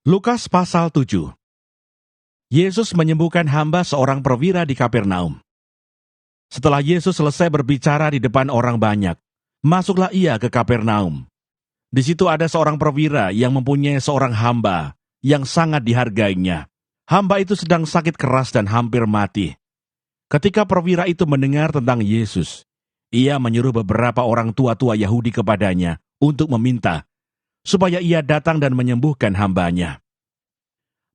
Lukas pasal 7. Yesus menyembuhkan hamba seorang perwira di Kapernaum. Setelah Yesus selesai berbicara di depan orang banyak, masuklah ia ke Kapernaum. Di situ ada seorang perwira yang mempunyai seorang hamba yang sangat dihargainya. Hamba itu sedang sakit keras dan hampir mati. Ketika perwira itu mendengar tentang Yesus, ia menyuruh beberapa orang tua-tua Yahudi kepadanya untuk meminta supaya ia datang dan menyembuhkan hambanya.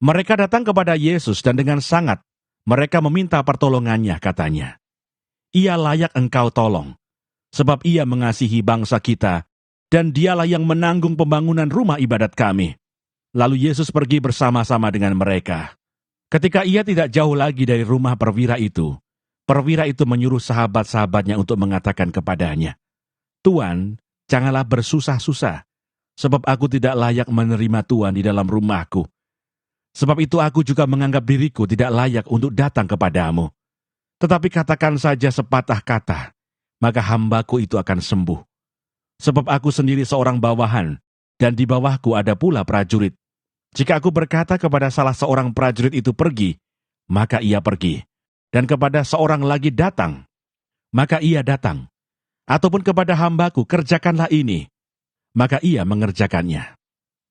Mereka datang kepada Yesus dan dengan sangat mereka meminta pertolongannya, katanya. Ia layak engkau tolong, sebab ia mengasihi bangsa kita, dan dialah yang menanggung pembangunan rumah ibadat kami. Lalu Yesus pergi bersama-sama dengan mereka. Ketika ia tidak jauh lagi dari rumah perwira itu menyuruh sahabat-sahabatnya untuk mengatakan kepadanya, "Tuan, janganlah bersusah-susah, sebab aku tidak layak menerima Tuan di dalam rumahku. Sebab itu aku juga menganggap diriku tidak layak untuk datang kepadamu. Tetapi katakan saja sepatah kata, maka hambaku itu akan sembuh. Sebab aku sendiri seorang bawahan, dan di bawahku ada pula prajurit. Jika aku berkata kepada salah seorang prajurit itu pergi, maka ia pergi. Dan kepada seorang lagi datang, maka ia datang. Ataupun kepada hambaku, kerjakanlah ini, maka ia mengerjakannya."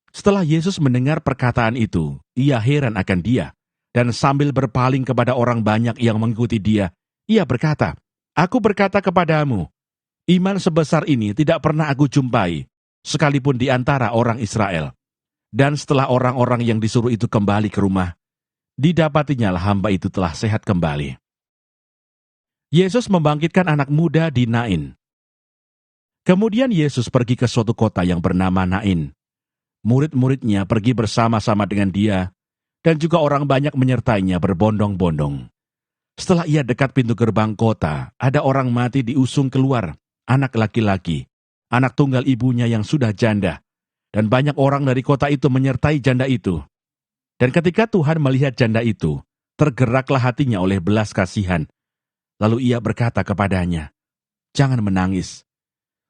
Setelah Yesus mendengar perkataan itu, ia heran akan dia. Dan sambil berpaling kepada orang banyak yang mengikuti dia, ia berkata, "Aku berkata kepadamu, iman sebesar ini tidak pernah aku jumpai, sekalipun di antara orang Israel." Dan setelah orang-orang yang disuruh itu kembali ke rumah, didapatinya hamba itu telah sehat kembali. Yesus membangkitkan anak muda di Nain. Kemudian Yesus pergi ke suatu kota yang bernama Nain. Murid-muridnya pergi bersama-sama dengan dia, dan juga orang banyak menyertainya berbondong-bondong. Setelah ia dekat pintu gerbang kota, ada orang mati diusung keluar, anak laki-laki, anak tunggal ibunya yang sudah janda, dan banyak orang dari kota itu menyertai janda itu. Dan ketika Tuhan melihat janda itu, tergeraklah hatinya oleh belas kasihan. Lalu ia berkata kepadanya, "Jangan menangis."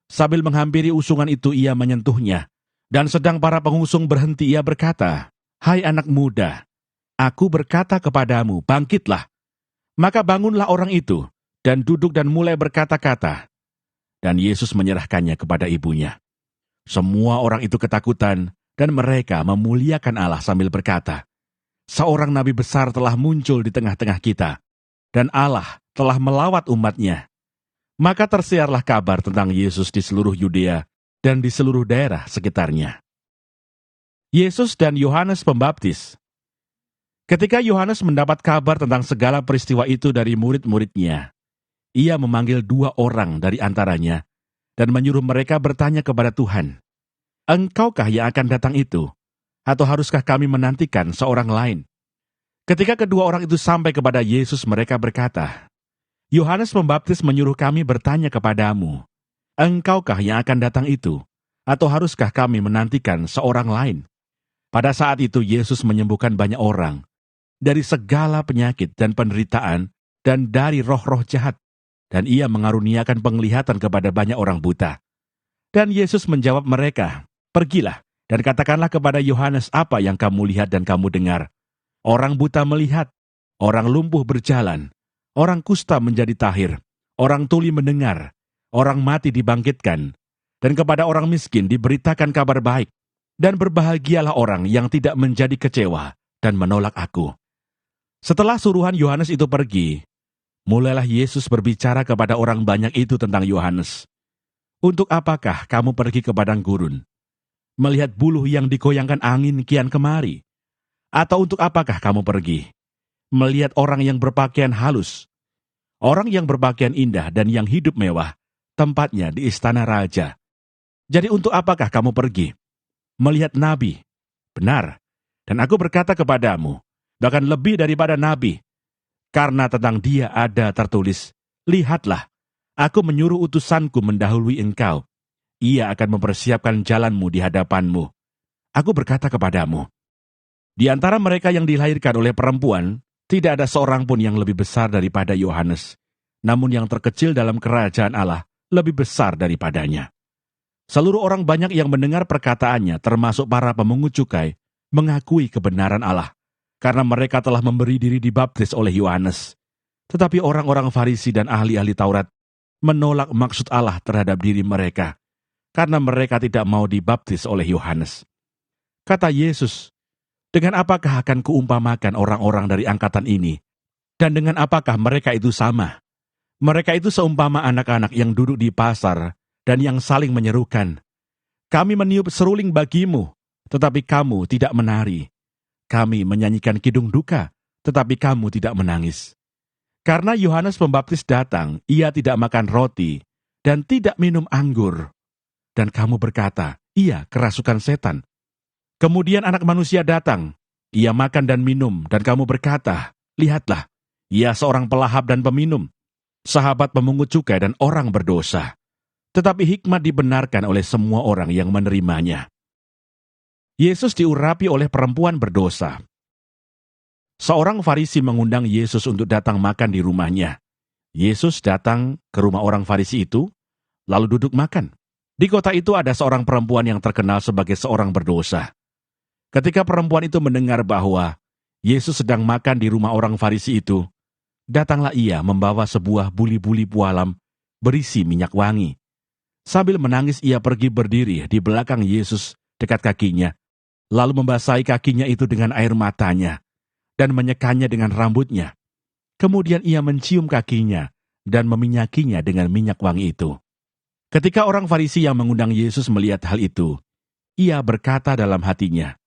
Sambil menghampiri usungan itu ia menyentuhnya, dan sedang para pengusung berhenti ia berkata, "Hai anak muda, aku berkata kepadamu, bangkitlah." Maka bangunlah orang itu, dan duduk dan mulai berkata-kata. Dan Yesus menyerahkannya kepada ibunya. Semua orang itu ketakutan, dan mereka memuliakan Allah sambil berkata, "Seorang nabi besar telah muncul di tengah-tengah kita, dan Allah telah melawat umatnya." Maka tersiarlah kabar tentang Yesus di seluruh Yudea dan di seluruh daerah sekitarnya. Yesus dan Yohanes Pembaptis. Ketika Yohanes mendapat kabar tentang segala peristiwa itu dari murid-muridnya, ia memanggil 2 orang dari antaranya dan menyuruh mereka bertanya kepada Tuhan, "Engkaukah yang akan datang itu? Atau haruskah kami menantikan seorang lain?" Ketika kedua orang itu sampai kepada Yesus, mereka berkata, "Yohanes Pembaptis menyuruh kami bertanya kepadamu, engkaukah yang akan datang itu? Atau haruskah kami menantikan seorang lain?" Pada saat itu Yesus menyembuhkan banyak orang dari segala penyakit dan penderitaan dan dari roh-roh jahat, dan ia mengaruniakan penglihatan kepada banyak orang buta. Dan Yesus menjawab mereka, "Pergilah dan katakanlah kepada Yohanes apa yang kamu lihat dan kamu dengar. Orang buta melihat, orang lumpuh berjalan, orang kusta menjadi tahir, orang tuli mendengar, orang mati dibangkitkan, dan kepada orang miskin diberitakan kabar baik. Dan berbahagialah orang yang tidak menjadi kecewa dan menolak aku." Setelah suruhan Yohanes itu pergi, mulailah Yesus berbicara kepada orang banyak itu tentang Yohanes. "Untuk apakah kamu pergi ke padang gurun? Melihat buluh yang digoyangkan angin kian kemari? Atau untuk apakah kamu pergi? Melihat orang yang berpakaian halus? Orang yang berpakaian indah dan yang hidup mewah, tempatnya di istana raja. Jadi untuk apakah kamu pergi? Melihat nabi? Benar, dan aku berkata kepadamu, bahkan lebih daripada nabi. Karena tentang dia ada tertulis, 'Lihatlah, aku menyuruh utusanku mendahului engkau. Ia akan mempersiapkan jalanmu di hadapanmu.' Aku berkata kepadamu, di antara mereka yang dilahirkan oleh perempuan, tidak ada seorang pun yang lebih besar daripada Yohanes. Namun yang terkecil dalam kerajaan Allah lebih besar daripadanya." Seluruh orang banyak yang mendengar perkataannya, termasuk para pemungut cukai, mengakui kebenaran Allah, karena mereka telah memberi diri dibaptis oleh Yohanes. Tetapi orang-orang Farisi dan ahli-ahli Taurat menolak maksud Allah terhadap diri mereka, karena mereka tidak mau dibaptis oleh Yohanes. Kata Yesus, "Dengan apakah akan kuumpamakan orang-orang dari angkatan ini? Dan dengan apakah mereka itu sama? Mereka itu seumpama anak-anak yang duduk di pasar dan yang saling menyerukan, 'Kami meniup seruling bagimu, tetapi kamu tidak menari. Kami menyanyikan kidung duka, tetapi kamu tidak menangis.' Karena Yohanes Pembaptis datang, ia tidak makan roti dan tidak minum anggur. Dan kamu berkata, 'Ia kerasukan setan.' Kemudian Anak Manusia datang, ia makan dan minum, dan kamu berkata, 'Lihatlah, ia seorang pelahap dan peminum, sahabat pemungut cukai dan orang berdosa.' Tetapi hikmat dibenarkan oleh semua orang yang menerimanya." Yesus diurapi oleh perempuan berdosa. Seorang Farisi mengundang Yesus untuk datang makan di rumahnya. Yesus datang ke rumah orang Farisi itu, lalu duduk makan. Di kota itu ada seorang perempuan yang terkenal sebagai seorang berdosa. Ketika perempuan itu mendengar bahwa Yesus sedang makan di rumah orang Farisi itu, datanglah ia membawa sebuah buli-buli pualam berisi minyak wangi. Sambil menangis ia pergi berdiri di belakang Yesus dekat kakinya, lalu membasahi kakinya itu dengan air matanya, dan menyekanya dengan rambutnya. Kemudian ia mencium kakinya dan meminyakinya dengan minyak wangi itu. Ketika orang Farisi yang mengundang Yesus melihat hal itu, ia berkata dalam hatinya,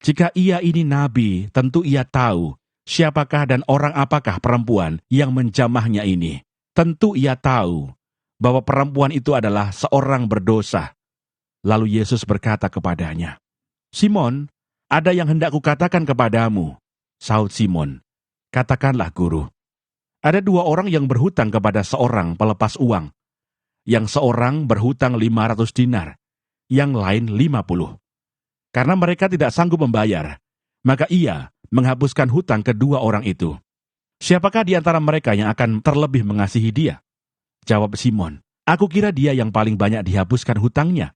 "Jika ia ini nabi, tentu ia tahu siapakah dan orang apakah perempuan yang menjamahnya ini. Tentu ia tahu bahwa perempuan itu adalah seorang berdosa." Lalu Yesus berkata kepadanya, "Simon, ada yang hendak kukatakan kepadamu." Sahut Simon, "Katakanlah, Guru." Ada dua orang yang berhutang kepada seorang pelepas uang. Yang seorang berhutang 500 dinar, yang lain 50. Karena mereka tidak sanggup membayar, maka ia menghapuskan hutang kedua orang itu. "Siapakah di antara mereka yang akan terlebih mengasihi dia?" Jawab Simon, "Aku kira dia yang paling banyak dihapuskan hutangnya."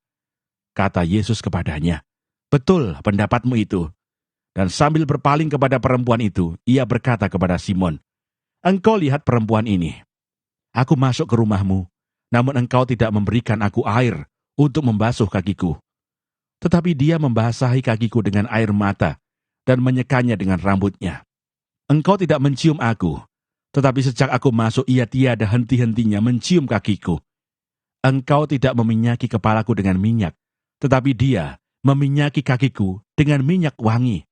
Kata Yesus kepadanya, "Betul pendapatmu itu." Dan sambil berpaling kepada perempuan itu, ia berkata kepada Simon, "Engkau lihat perempuan ini. Aku masuk ke rumahmu, namun engkau tidak memberikan aku air untuk membasuh kakiku. Tetapi dia membasahi kakiku dengan air mata dan menyekanya dengan rambutnya. Engkau tidak mencium aku, tetapi sejak aku masuk ia tiada henti-hentinya mencium kakiku. Engkau tidak meminyaki kepalaku dengan minyak, tetapi dia meminyaki kakiku dengan minyak wangi.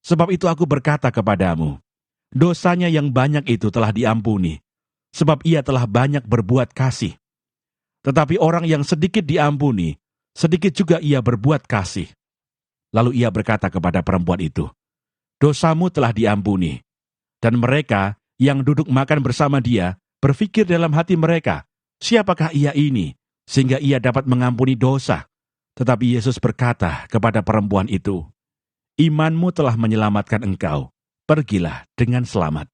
Sebab itu aku berkata kepadamu, dosanya yang banyak itu telah diampuni, sebab ia telah banyak berbuat kasih. Tetapi orang yang sedikit diampuni, sedikit juga ia berbuat kasih." Lalu ia berkata kepada perempuan itu, "Dosamu telah diampuni." Dan mereka yang duduk makan bersama dia berpikir dalam hati mereka, "Siapakah ia ini, sehingga ia dapat mengampuni dosa?" Tetapi Yesus berkata kepada perempuan itu, "Imanmu telah menyelamatkan engkau. Pergilah dengan selamat."